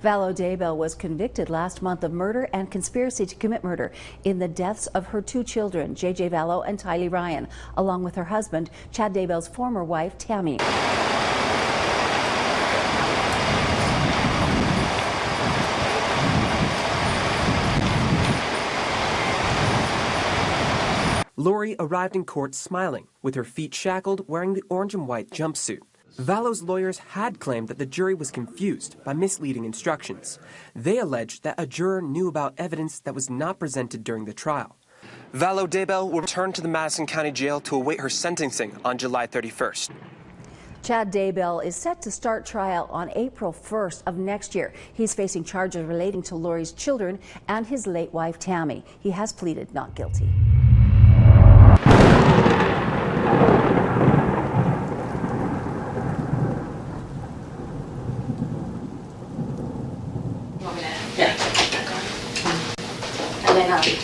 Vallow-Daybell was convicted last month of murder and conspiracy to commit murder in the deaths of her two children, J.J. Vallow and Tylee Ryan, along with her husband, Chad Daybell's former wife, Tammy. Lori arrived in court smiling, with her feet shackled, wearing the orange and white jumpsuit. Vallow's lawyers had claimed that the jury was confused by misleading instructions. They alleged that a juror knew about evidence that was not presented during the trial. Vallow-Daybell will return to the Madison County Jail to await her sentencing on July 31st. Chad Daybell is set to start trial on April 1st of next year. He's facing charges relating to Lori's children and his late wife, Tammy. He has pleaded not guilty. Yeah. And then I'll time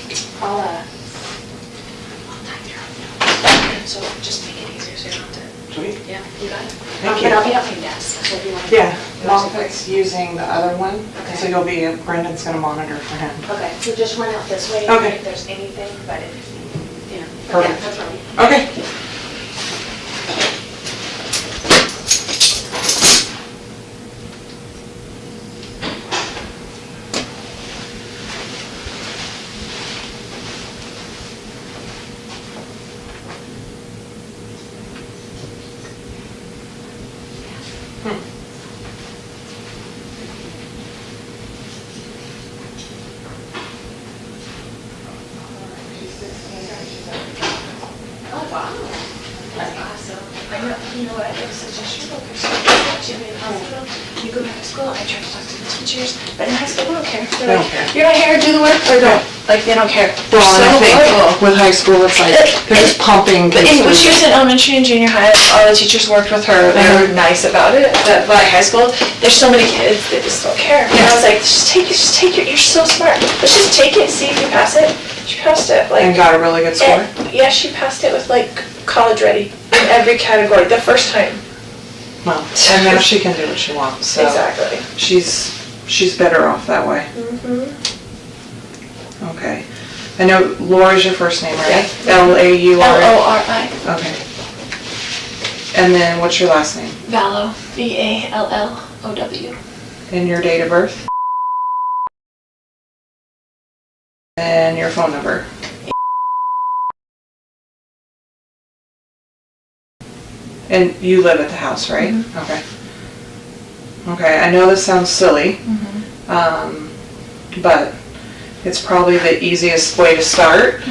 you up. So just make it easier so you don't have to. Sweet. Yeah, you got it. Thank you. But I'll be up my desk. So if you want to. Yeah, Longfoot's using the other one, Okay. so you'll be, Brendan's gonna monitor for him. Okay, so just run out this way Okay. if there's anything, but if, yeah. Perfect. Yeah, that's right. Okay. Oh, wow. That's awesome. I know, you know what, it was such a struggle because she made hospital. You go back to school, I try to talk to the teachers, but in high school, they don't care. They're like, you're not here, do the work, or don't. Like, they don't care. They're Well, and I so think loyal. with high school, it's like, they're just pumping. But kids when through. she was in elementary and junior high, all the teachers worked with her. They were nice about it. But by high school, there's so many kids that just don't care. And I was like, just take it. You're so smart. Let's just take it, see if you pass it. She passed it. Like, And got a really good score? yeah, she passed it with like college ready in every category the first time. Well, and now she can do what she wants, so. Exactly. She's better off that way. Mm-hmm. Okay. I know Laura's your first name, right? Yeah. L-A-U-R? L-O-R-I. Okay. And then what's your last name? Vallow. V-A-L-L-O-W. And your date of birth? And your phone number? And you live at the house, right? Mm-hmm. Okay. Okay, I know this sounds silly, but it's probably the easiest way to start,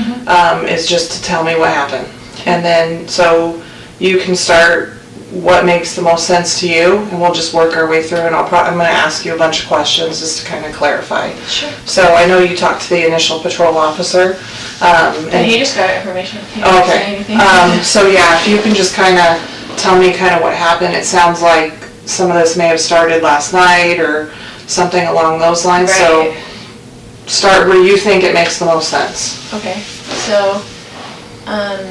is just to tell me what happened. And then, so you can start what makes the most sense to you, and we'll just work our way through, and I'm going to ask you a bunch of questions just to kind of clarify. Sure. So I know you talked to the initial patrol officer. And he just got information. He didn't say Okay. anything. So yeah, if you can just kind of tell me kind of what happened. It sounds like some of this may have started last night or something along those lines. Right. So start where you think it makes the most sense. Okay, so, I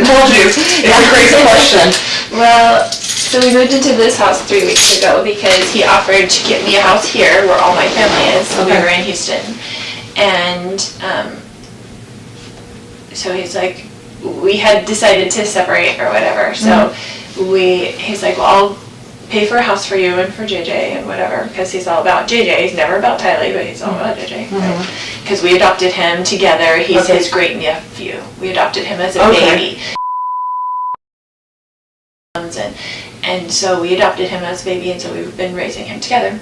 told you, it's a crazy question. Well, so we moved into this house 3 weeks ago because he offered to get me a house here where all my family is. So we Okay. were in Houston. And so he's like, we had decided to separate or whatever. So he's like, well, I'll pay for a house for you and for JJ and whatever, because he's all about JJ. He's never about Tylee, but he's all about JJ. Because we adopted him together. He's his great nephew. We adopted him as a baby. And so we adopted him as a baby, and so we've been raising him together.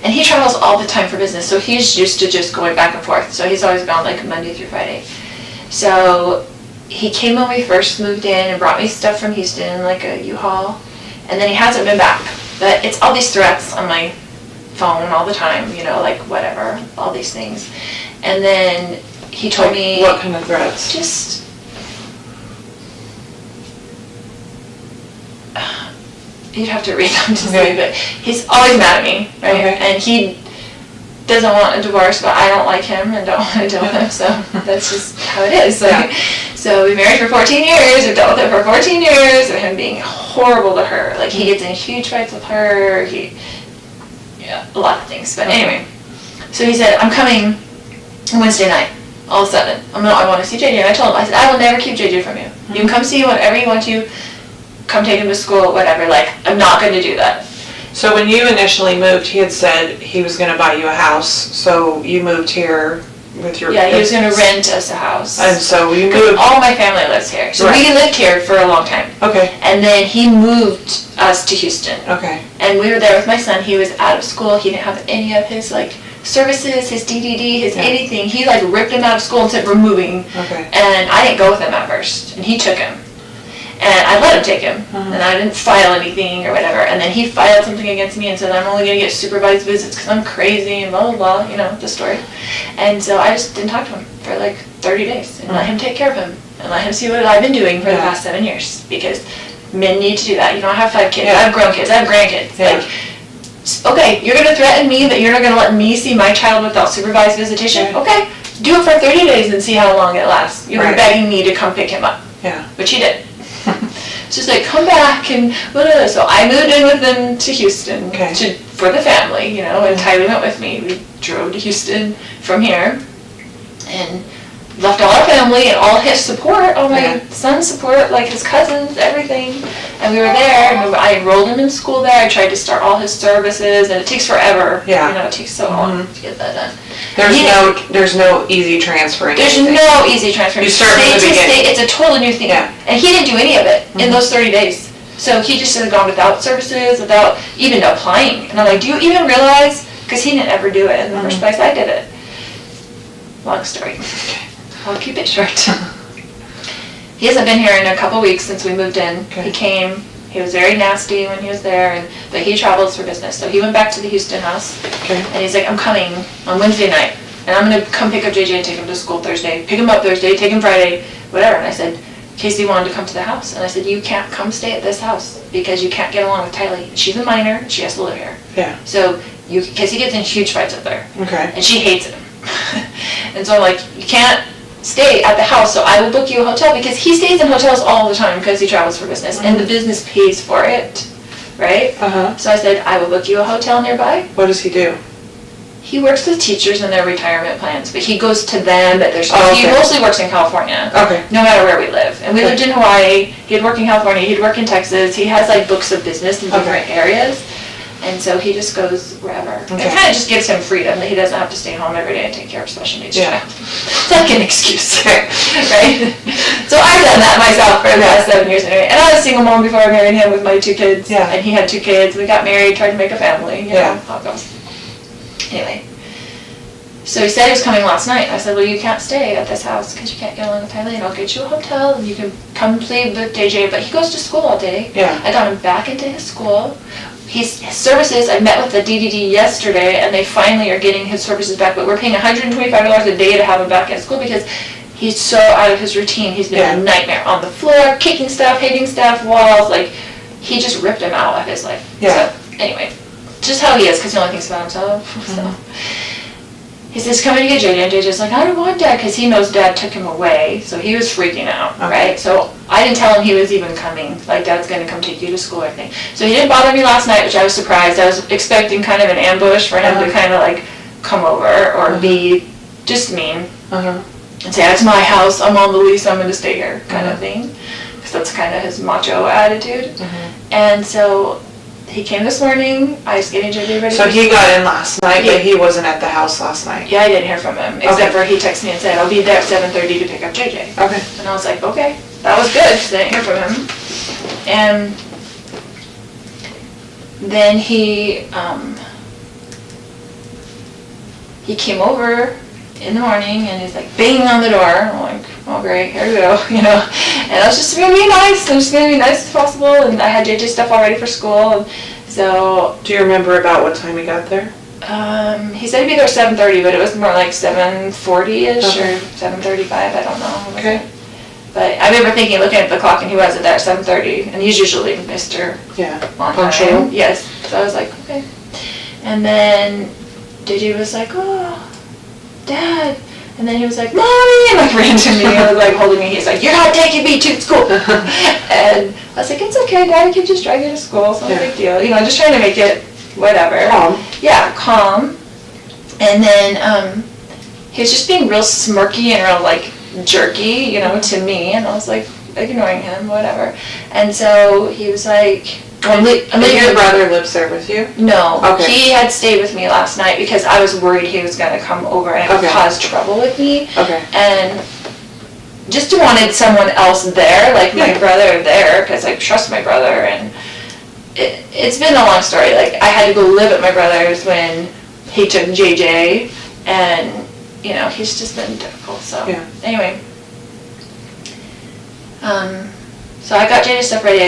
And he travels all the time for business, so he's used to just going back and forth. So he's always gone like Monday through Friday. So he came when we first moved in and brought me stuff from Houston, like a U-Haul. And then he hasn't been back. But it's all these threats on my phone all the time, you know, like whatever, all these things. And then he told me... What kind of threats? Just... You'd have to read them to see, but he's always mad at me, right? Okay. And he doesn't want a divorce, but I don't like him and don't want to deal with him, so that's just how it is. Like, so we married for 14 years, we dealt with it for 14 years, of him being horrible to her. Like, he gets in huge fights with her, a lot of things. But anyway, so he said, I'm coming Wednesday night, all of a sudden. I want to see JJ. And I told him, I said, I will never keep JJ from you. You can come see him whenever you want to, come take him to school, whatever. Like, I'm not going to do that. So when you initially moved, he had said he was going to buy you a house, so you moved here with your... Yeah, he was going to rent us a house. And so you moved... All my family lives here. So we lived here for a long time. Okay. And then he moved us to Houston. Okay. And we were there with my son. He was out of school. He didn't have any of his, like, services, his DDD, his anything. He, like, ripped him out of school and said, we're moving. Okay. And I didn't go with him at first. And he took him. And I let him take him, and I didn't file anything or whatever. And then he filed something against me and said, I'm only going to get supervised visits because I'm crazy and blah, blah, blah, you know, the story. And so I just didn't talk to him for like 30 days and let him take care of him and let him see what I've been doing for the past 7 years, because men need to do that. You know, I have 5 kids, I have grown kids, I have grandkids. Like, okay, you're going to threaten me that you're not going to let me see my child without supervised visitation? Okay, do it for 30 days and see how long it lasts. You're begging me to come pick him up. Yeah. Which he did. Just like, come back and whatever. So I moved in with them to Houston for the family, you know, and Tyler went with me. We drove to Houston from here and left all our family and all his support, all my son's support, like his cousins, everything. And we were there, and I enrolled him in school there. I tried to start all his services, and it takes forever. Yeah. You know, it takes so long to get that done. There's no easy transfer. There's no easy transfer. You start from the beginning. It's a total new thing. Yeah. And he didn't do any of it in those 30 days. So he just had gone without services, without even applying. And I'm like, do you even realize? Because he didn't ever do it in the first place. I did it. Long story. I'll keep it short. He hasn't been here in a couple weeks since we moved in. He came. He was very nasty when he was there, but he travels for business. So he went back to the Houston house, and he's like, I'm coming on Wednesday night, and I'm going to come pick up JJ and take him to school Thursday, pick him up Thursday, take him Friday, whatever. And I said, Casey wanted to come to the house, and I said, you can't come stay at this house because you can't get along with Tylee. She's a minor, and she has to live here. Yeah. So, because he gets in huge fights up there. Okay. And she hates him. And so I'm like, you can't stay at the house, so I will book you a hotel, because he stays in hotels all the time because he travels for business, and the business pays for it, right? So I said, I will book you a hotel nearby. What does he do? He works with teachers in their retirement plans, but he goes to them at their school. He mostly works in California, no matter where we live. And we lived in Hawaii, he'd work in California, he'd work in Texas. He has like books of business in different areas. And so he just goes wherever. It kind of just gives him freedom that he doesn't have to stay home every day and take care of special needs child. It's like an excuse, right? So I've done that myself for the past 7 years anyway. And I was a single mom before I married him with my 2 kids. And he had 2 kids. We got married, tried to make a family. You know how it goes. Anyway. So he said he was coming last night. I said, well, you can't stay at this house because you can't get along with Tylee. I'll get you a hotel and you can come play with JJ. But he goes to school all day. I got him back into his school. His services, I met with the DDD yesterday, and they finally are getting his services back, but we're paying $125 a day to have him back at school because he's so out of his routine. He's been a nightmare on the floor, kicking stuff, hitting stuff, walls, like, he just ripped him out of his life. So, anyway, just how he is, because he only thinks about himself, so. He says, come in to get JJ, and JJ's like, I don't want Dad, because he knows Dad took him away, so he was freaking out, right? So I didn't tell him he was even coming, like, Dad's going to come take you to school or anything. So he didn't bother me last night, which I was surprised. I was expecting kind of an ambush for him to kind of, like, come over or be just mean and say, it's my house, I'm on the lease, I'm going to stay here, kind of thing, because that's kind of his macho attitude. And so he came this morning. I was getting JJ ready. So he got in last night, but he wasn't at the house last night. Yeah, I didn't hear from him, except for he texted me and said, I'll be there at 7:30 to pick up JJ. And I was like, okay, that was good, because I didn't hear from him. And then he came over in the morning, and he's like banging on the door. I'm like, oh great, here we go, you know. And I was just going to be nice. I was just going to be nice as possible. And I had JJ stuff all ready for school. And so. Do you remember about what time he got there? He said he'd be there at 7:30, but it was more like 7:40ish or 7:35. I don't know. But I remember thinking, looking at the clock, and he wasn't there at 7:30, and he's usually Mr. On time. Yes. So I was like, okay. And then JJ was like, oh, Dad. And then he was like, Mommy, and like ran to me and was like holding me. He's like, you're not taking me to school. And I was like, it's okay, Daddy can just drive you to school. It's not a big deal. You know, just trying to make it whatever. Calm. Yeah, calm. And then he was just being real smirky and real like jerky, you know, to me. And I was like ignoring him, whatever. And so he was like, and your brother lives there with you? No. Okay. He had stayed with me last night because I was worried he was going to come over and cause trouble with me. Okay. And just wanted someone else there, like my brother there, because I trust my brother. And it's been a long story. Like, I had to go live at my brother's when he took JJ, and, you know, he's just been difficult. So, anyway. So I got JJ's stuff ready,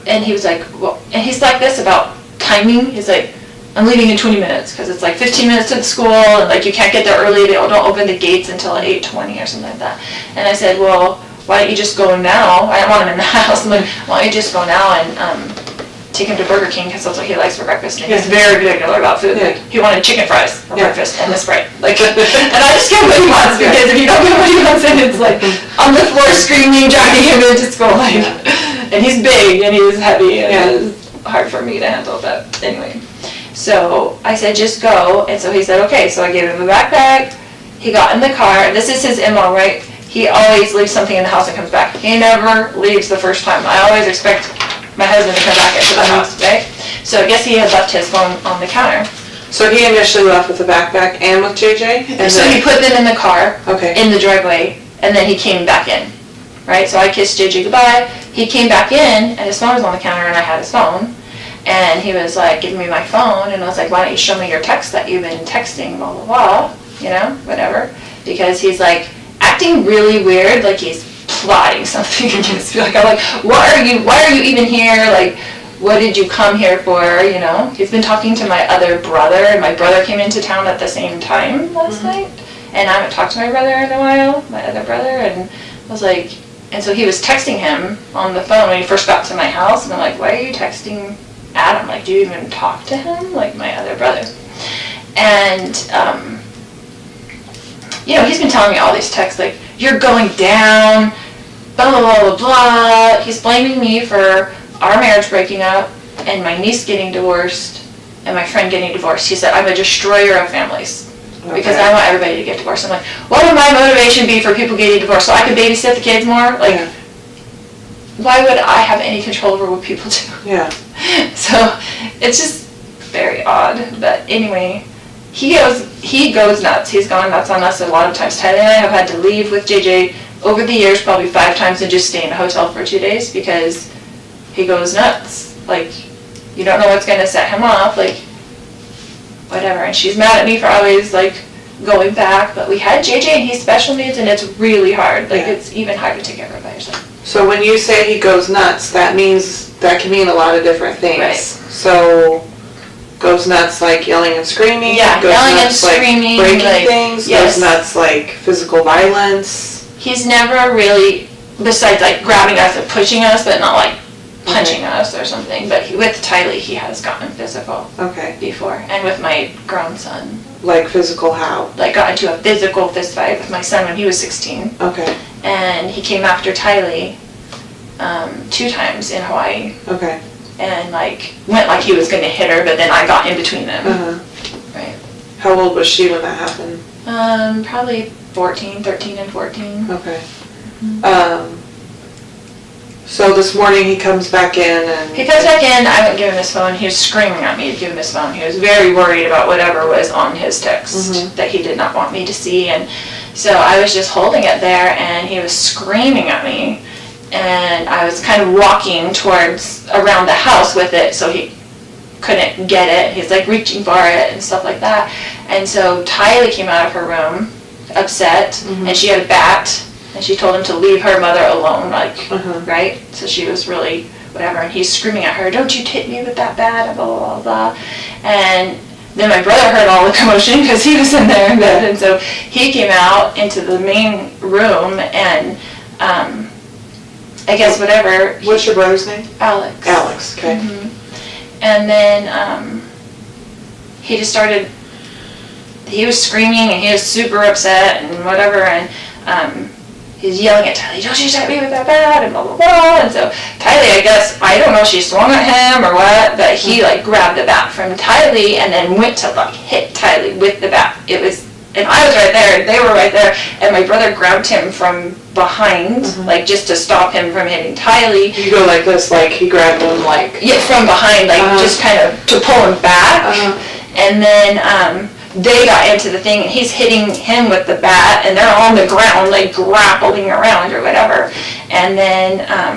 and he was like, well, and he's like this about timing. He's like, I'm leaving in 20 minutes, because it's like 15 minutes to the school, and like you can't get there early, they don't open the gates until 8:20 or something like that. And I said, well, why don't you just go now? I don't want him in the house. I'm like, why don't you just go now and take him to Burger King, because that's what he likes for breakfast. And he's very particular about food. Like, he wanted chicken fries for breakfast and a Sprite. Like, and I just give him what he wants, because if you don't give him what he wants, then it's like on the floor screaming, dragging him into school. Like, and he's big and he's heavy, and it's hard for me to handle. But anyway, so I said, just go. And so he said, okay. So I gave him a backpack. He got in the car. This is his MO, right? He always leaves something in the house and comes back. He never leaves the first time. I always expect my husband to come back into the house, right? So I guess he had left his phone on the counter. So he initially left with the backpack and with JJ? And so he put them in the car, in the driveway, and then he came back in, right? So I kissed JJ goodbye. He came back in, and his phone was on the counter, and I had his phone. And he was like, giving me my phone, and I was like, why don't you show me your text that you've been texting, blah, blah, blah, you know, whatever. Because he's like acting really weird, like he's plotting something against me. Like, I'm like, why are you even here? Like, what did you come here for? You know, he's been talking to my other brother, and my brother came into town at the same time last night, and I haven't talked to my brother in a while, my other brother, and I was like, and so he was texting him on the phone when he first got to my house, and I'm like, why are you texting Adam? Like, do you even talk to him? Like, my other brother. And, you know, he's been telling me all these texts, like, you're going down, blah, blah, blah, blah, blah. He's blaming me for our marriage breaking up, and my niece getting divorced, and my friend getting divorced. He said, I'm a destroyer of families, because I want everybody to get divorced. I'm like, what would my motivation be for people getting divorced? So I could babysit the kids more? Like, why would I have any control over what people do? Yeah. So it's just very odd. But anyway, he goes nuts. He's gone nuts on us a lot of times. Tyler and I have had to leave with JJ over the years probably 5 times and just stay in a hotel for 2 days because he goes nuts. Like, you don't know what's going to set him off. Like, whatever. And she's mad at me for always, like, going back. But we had JJ and he's special needs, and it's really hard. Like, it's even hard to take care of it by yourself. So when you say he goes nuts, that can mean a lot of different things. Right. So goes nuts like yelling and screaming. Yeah, goes yelling nuts and screaming, like breaking like, things. yes. Goes nuts like physical violence. He's never really, besides like grabbing us and pushing us, but not like punching us or something. But with Tylee, he has gotten physical before, and with my grown son. Like physical how? Like got into a physical fist fight with my son when he was 16. Okay. And he came after Tylee 2 times in Hawaii. Okay. And like went like he was going to hit her, but then I got in between them. Right. How old was she when that happened? Probably 13 and 14. Okay. So this morning he comes back in and... He comes back in, I wouldn't give him his phone. He was screaming at me to give him his phone. He was very worried about whatever was on his text that he did not want me to see. And so I was just holding it there, and he was screaming at me. And I was kind of walking around the house with it, so he couldn't get it. He's like reaching for it and stuff like that. And so Tylee came out of her room upset, and she had a bat, and she told him to leave her mother alone, like, right? So she was really whatever, and he's screaming at her, don't you hit me with that bat, blah, blah, blah, blah. And then my brother heard all the commotion because he was in there in bed, and so he came out into the main room, and I guess whatever. What's your brother's name? Alex. Alex, okay. And then he just started he was screaming and he was super upset and whatever, and he's yelling at Tylee, don't you hit me with that bat, and blah, blah, blah. And so Tylee, I guess, I don't know if she swung at him or what, but he like grabbed the bat from Tylee and then went to like hit Tylee with the bat. And I was right there, and they were right there, and my brother grabbed him from behind, like just to stop him from hitting Tylee. You go like this, like he grabbed him like... Yeah, from behind, like just kind of to pull him back. And then they got into the thing, and he's hitting him with the bat, and they're on the ground, like grappling around or whatever. And then, I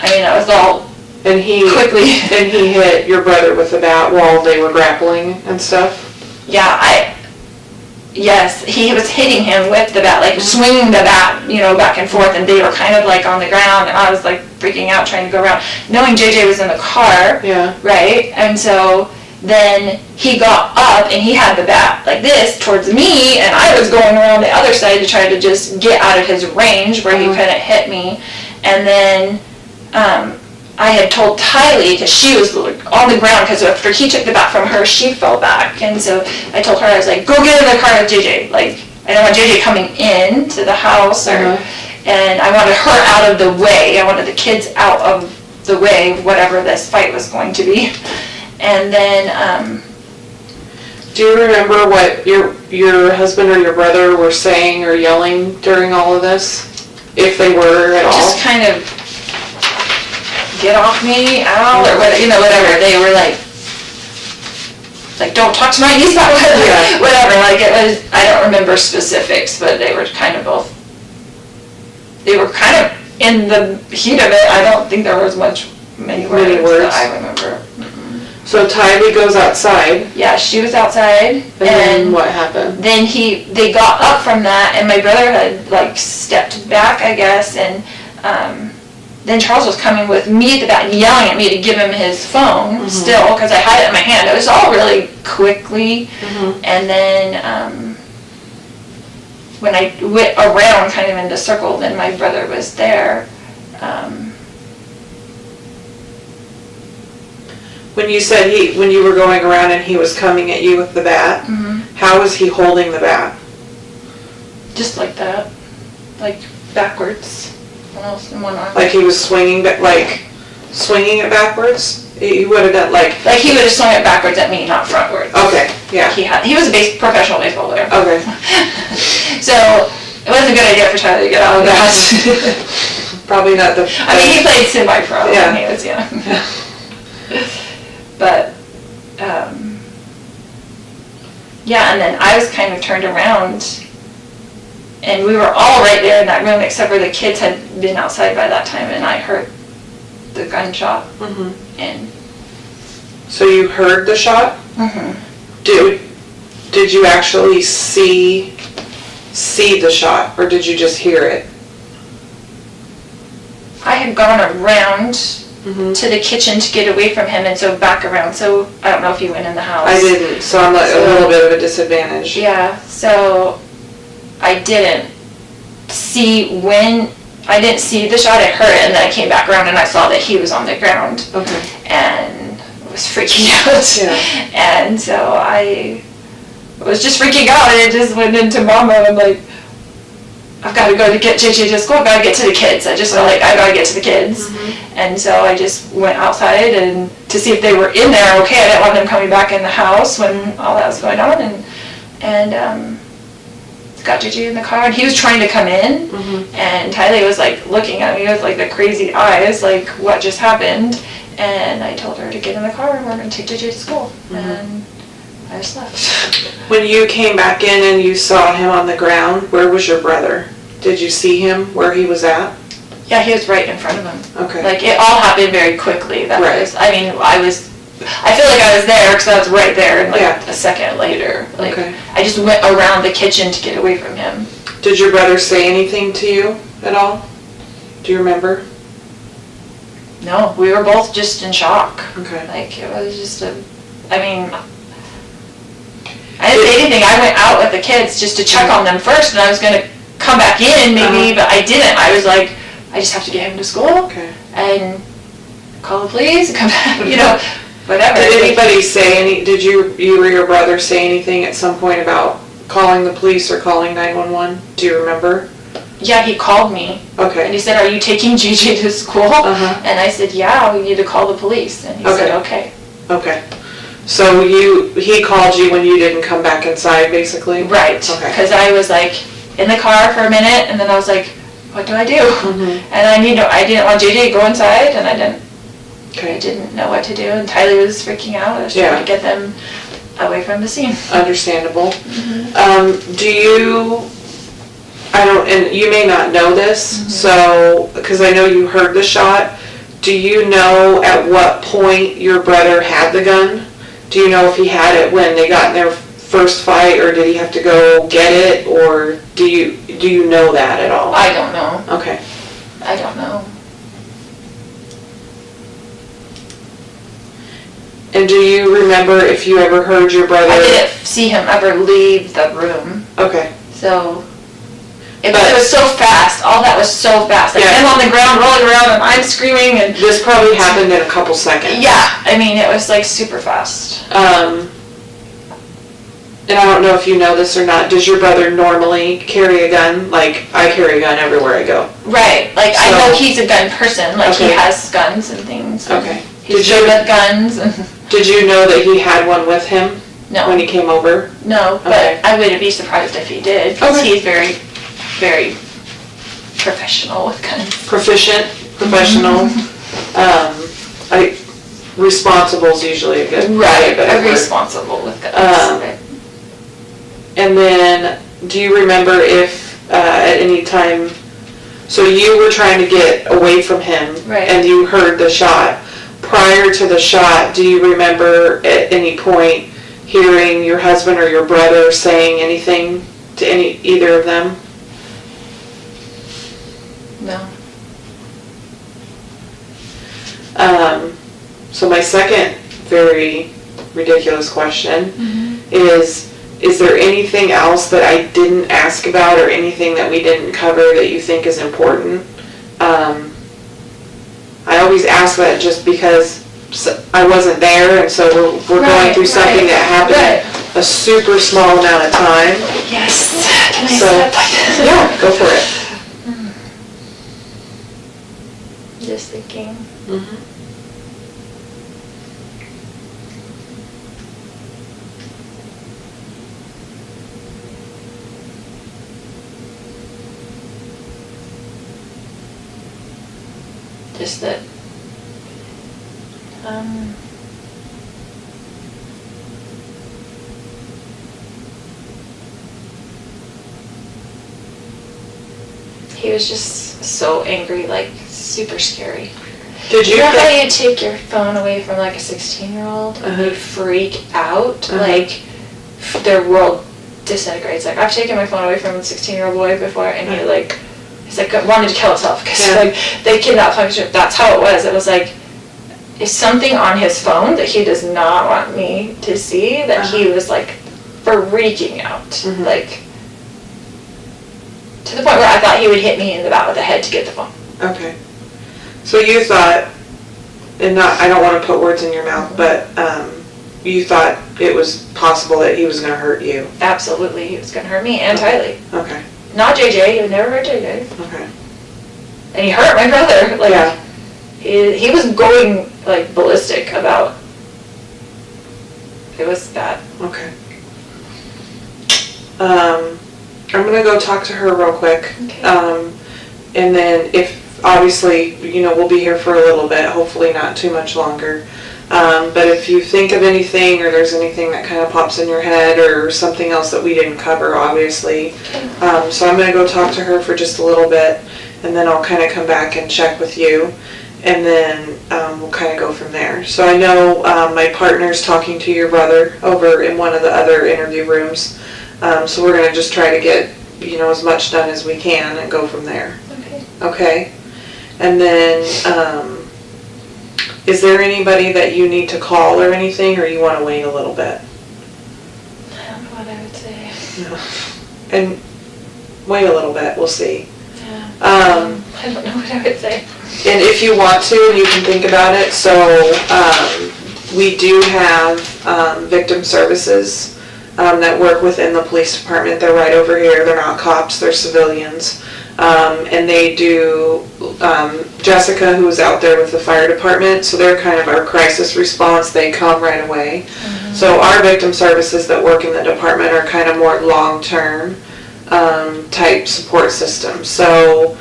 mean, it was all quickly. And he hit your brother with the bat while they were grappling and stuff? Yeah, yes, he was hitting him with the bat, like swinging the bat, you know, back and forth, and they were kind of like on the ground, and I was like freaking out trying to go around, knowing JJ was in the car, right? And so then he got up and he had the bat like this towards me, and I was going around the other side to try to just get out of his range where he couldn't hit me. And then I had told Tylee, because she was on the ground, because after he took the bat from her, she fell back. And so I told her, I was like, go get in the car with JJ. Like, I don't want JJ coming in to the house, or, and I wanted her out of the way. I wanted the kids out of the way of whatever this fight was going to be. And then, do you remember what your husband or your brother were saying or yelling during all of this? If they were at all? Just kind of, get off me, ow, or whatever, you know, whatever. They were like don't talk to my niece about whatever. Like, it was, I don't remember specifics, but they were kind of both, they were kind of in the heat of it. I don't think there was many words that I remember. So Tylee goes outside. Yeah, she was outside. And then what happened? Then they got up from that, and my brother had like stepped back, I guess, and then Charles was coming with me at the back, yelling at me to give him his phone still, because I had it in my hand. It was all really quickly. And then when I went around kind of in the circle, then my brother was there. When you said when you were going around and he was coming at you with the bat, how was he holding the bat? Just like that, like backwards. In one arm. Like he was swinging it backwards? He would have done like he would have swung it backwards at me, not frontwards. Okay, yeah. He was a professional baseball player. Okay. So it wasn't a good idea for Tyler to get out of that. Probably not the... I mean, he played semi-pro when he was young. But, yeah, and then I was kind of turned around, and we were all right there in that room, except for the kids had been outside by that time, and I heard the gunshot. And so you heard the shot? Did you actually see the shot, or did you just hear it? I had gone around to the kitchen to get away from him, and so back around. So I don't know if he went in the house. I didn't, so I'm a little bit of a disadvantage. Yeah, so I didn't see the shot. I heard it, and then I came back around and I saw that he was on the ground. Okay. And was freaking out. Yeah. And so I was just freaking out, and it just went into Mama. I'm like, I've got to go to get JJ to school. I've got to get to the kids. I just felt like I got to get to the kids. And so I just went outside and to see if they were in there okay. I didn't want them coming back in the house when all that was going on. And got JJ in the car, and he was trying to come in. And Tylee was like looking at me with like the crazy eyes, like what just happened. And I told her to get in the car and we're going to take JJ to school. And I just left. When you came back in and you saw him on the ground, where was your brother? Did you see him where he was at? Yeah, he was right in front of him. Okay. Like, it all happened very quickly. I feel like I was there because I was right there, and like a second later. Like, I just went around the kitchen to get away from him. Did your brother say anything to you at all? Do you remember? No, we were both just in shock. Okay. Like, it was just I didn't say anything. I went out with the kids just to check on them first, and I was going to come back in maybe, but I didn't. I was like, I just have to get him to school and call the police and come back, whatever. Did anybody say did you or your brother say anything at some point about calling the police or calling 911? Do you remember? Yeah, he called me. Okay. And he said, "Are you taking JJ to school?" And I said, "Yeah, we need to call the police." And he said, "Okay." Okay. So he called you when you didn't come back inside, basically? Right. Okay. Because I was like in the car for a minute, and then I was like, "What do I do?" And I didn't want JJ to go inside, and I didn't know what to do. And Tylee was freaking out. I was trying to get them away from the scene. Understandable. And you may not know this, so, because I know you heard the shot, do you know at what point your brother had the gun? Do you know if he had it when they got in their first fight, or did he have to go get it, or do you know that at all? I don't know. Okay. I don't know. And do you remember if you ever heard your brother? I didn't see him ever leave the room. Okay. So it was so fast. All that was so fast. Like him on the ground, rolling around, and I'm screaming. And this probably happened in a couple seconds. Yeah, I mean, it was like super fast. And I don't know if you know this or not, does your brother normally carry a gun? Like, I carry a gun everywhere I go. Right. Like, I know he's a gun person. Like, he has guns and things. And okay. He's good with guns. Did you know that he had one with him? No. When he came over? No, but I wouldn't be surprised if he did. Because he's very, very professional with guns. Proficient, professional. Responsible is usually a good word. Right, responsible with guns. And then, do you remember if at any time, so you were trying to get away from him, and you heard the shot. Prior to the shot, do you remember at any point hearing your husband or your brother saying anything to either of them? No. So my second very ridiculous question is there anything else that I didn't ask about or anything that we didn't cover that you think is important? I always ask that just because I wasn't there, and so we're going through something that happened a super small amount of time. Yes. Can I step? Yeah, go for it. Just thinking. Just that he was just so angry, like super scary. Did you know how you take your phone away from like a 16-year-old and they freak out? Like their world disintegrates. Like I've taken my phone away from a 16-year-old boy before, and he's like wanted to kill himself because like they kidnapped him. That's how it was. It was like, is something on his phone that he does not want me to see, that he was like freaking out, like to the point where I thought he would hit me in the back of the head to get the phone. Okay. So you thought, and I don't want to put words in your mouth, but you thought it was possible that he was going to hurt you. Absolutely, he was going to hurt me and Tylee. Okay. Not JJ. He would never hurt JJ. Okay. And he hurt my brother. Like he was going like ballistic about. It was bad. Okay. I'm gonna go talk to her real quick. Okay. And then if obviously we'll be here for a little bit. Hopefully not too much longer. But if you think of anything, or there's anything that kind of pops in your head, or something else that we didn't cover, obviously. So I'm going to go talk to her for just a little bit, and then I'll kind of come back and check with you, and then we'll kind of go from there. So I know my partner's talking to your brother over in one of the other interview rooms. So we're going to just try to get as much done as we can and go from there. Okay. Okay? And then... is there anybody that you need to call or anything, or you want to wait a little bit? I don't know what I would say. No. And wait a little bit, we'll see. Yeah. I don't know what I would say. And if you want to, you can think about it. So We do have victim services that work within the police department. They're right over here. They're not cops, they're civilians. And they do, Jessica, who's out there with the fire department, so they're kind of our crisis response. They come right away. So our victim services that work in the department are kind of more long-term type support systems. So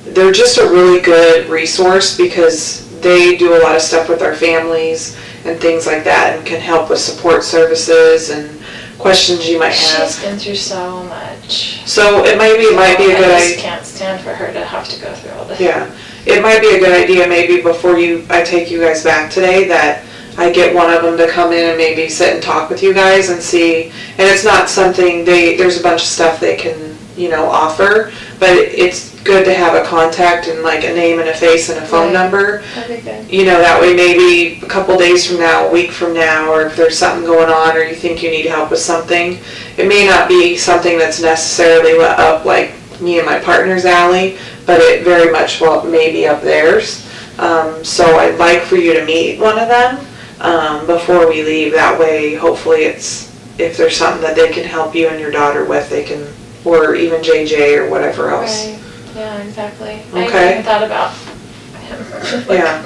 they're just a really good resource because they do a lot of stuff with our families and things like that, and can help with support services and questions you might have. She's been through so much. So it might be a good I idea. just can't stand for her to have to go through all this. Yeah, it might be a good idea maybe before I take you guys back today that I get one of them to come in and maybe sit and talk with you guys and see. And it's not something there's a bunch of stuff they can offer, but it's good to have a contact and like a name and a face and a phone number. That'd be good. That way maybe a couple days from now, a week from now, or if there's something going on or you think you need help with something, it may not be something that's necessarily up like me and my partner's alley, but it very much may be up theirs. So I'd like for you to meet one of them before we leave. That way, hopefully if there's something that they can help you and your daughter with, they can, or even JJ or whatever else. Right. Yeah, exactly. Okay. I hadn't even thought about him. Yeah.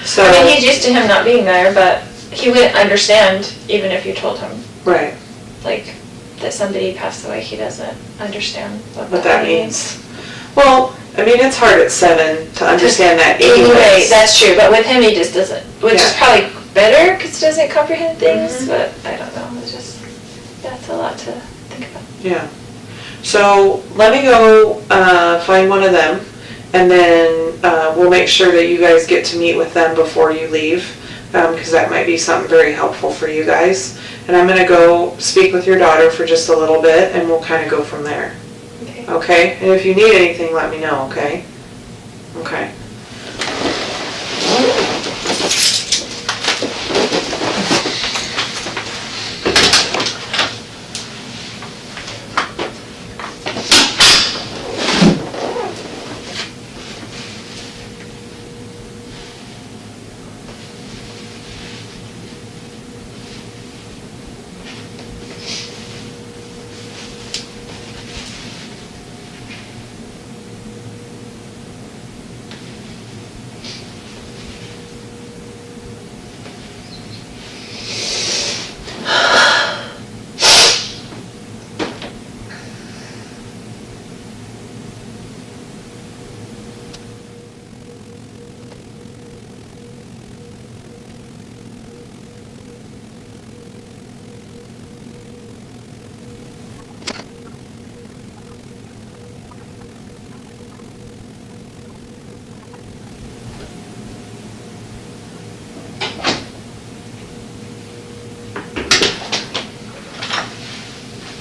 So. I mean, he's used to him not being there, but he wouldn't understand even if you told him. Right. Like, that somebody passed away, he doesn't understand what that means. Well, I mean, it's hard at 7 to understand that anyway. That's true, but with him he just doesn't, which is probably better because he doesn't comprehend things, but I don't know, it's just, that's a lot to think about. Yeah. So let me go find one of them, and then we'll make sure that you guys get to meet with them before you leave, because that might be something very helpful for you guys. And I'm going to go speak with your daughter for just a little bit, and we'll kind of go from there. Okay. Okay? And if you need anything, let me know, okay? Okay.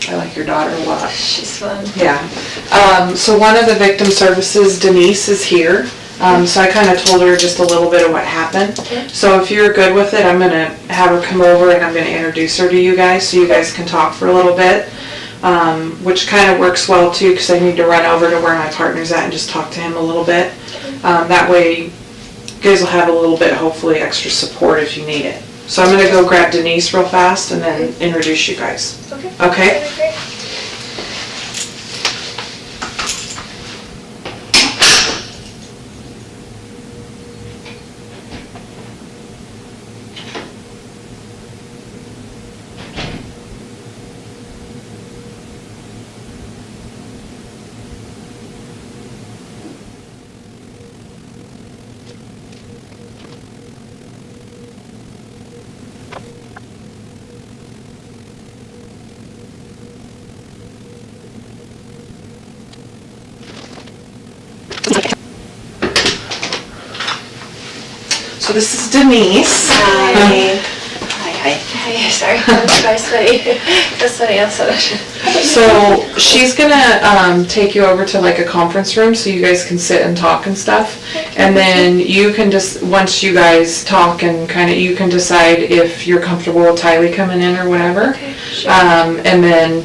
I like your daughter a lot. She's fun. Yeah. So one of the victim services, Denise, is here. So I kind of told her just a little bit of what happened. Okay. So if you're good with it, I'm going to have her come over and I'm going to introduce her to you guys so you guys can talk for a little bit, which kind of works well too because I need to run over to where my partner's at and just talk to him a little bit. That way you guys will have a little bit, hopefully, extra support if you need it. So I'm going to go grab Denise real fast and then introduce you guys. Okay. Okay? That'd be great. So this is Denise. Hi. Hi, sorry. That's funny. That's funny, I'm so So she's gonna take you over to like a conference room so you guys can sit and talk and stuff. And then you can just, once you guys talk and kind of, you can decide if you're comfortable with Tylee coming in or whatever. Okay. And then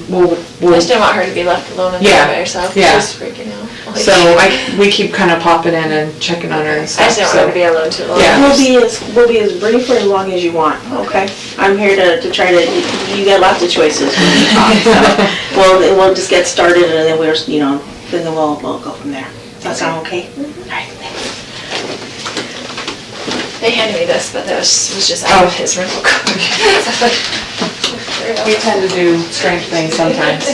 I just didn't want her to be left alone in the Yeah, by herself. yeah. She's freaking out. Like, So we keep kind of popping in and checking on her and I stuff. just didn't want her to be alone too long. Yeah. We'll be as brief or as long as you want, okay? I'm here to try to, you got lots of choices when you talk, so we'll just get started and then then we'll go from there. Does that sound okay? All right, thanks. They handed me this, but that was just out of his rental car. We tend to do strange things sometimes.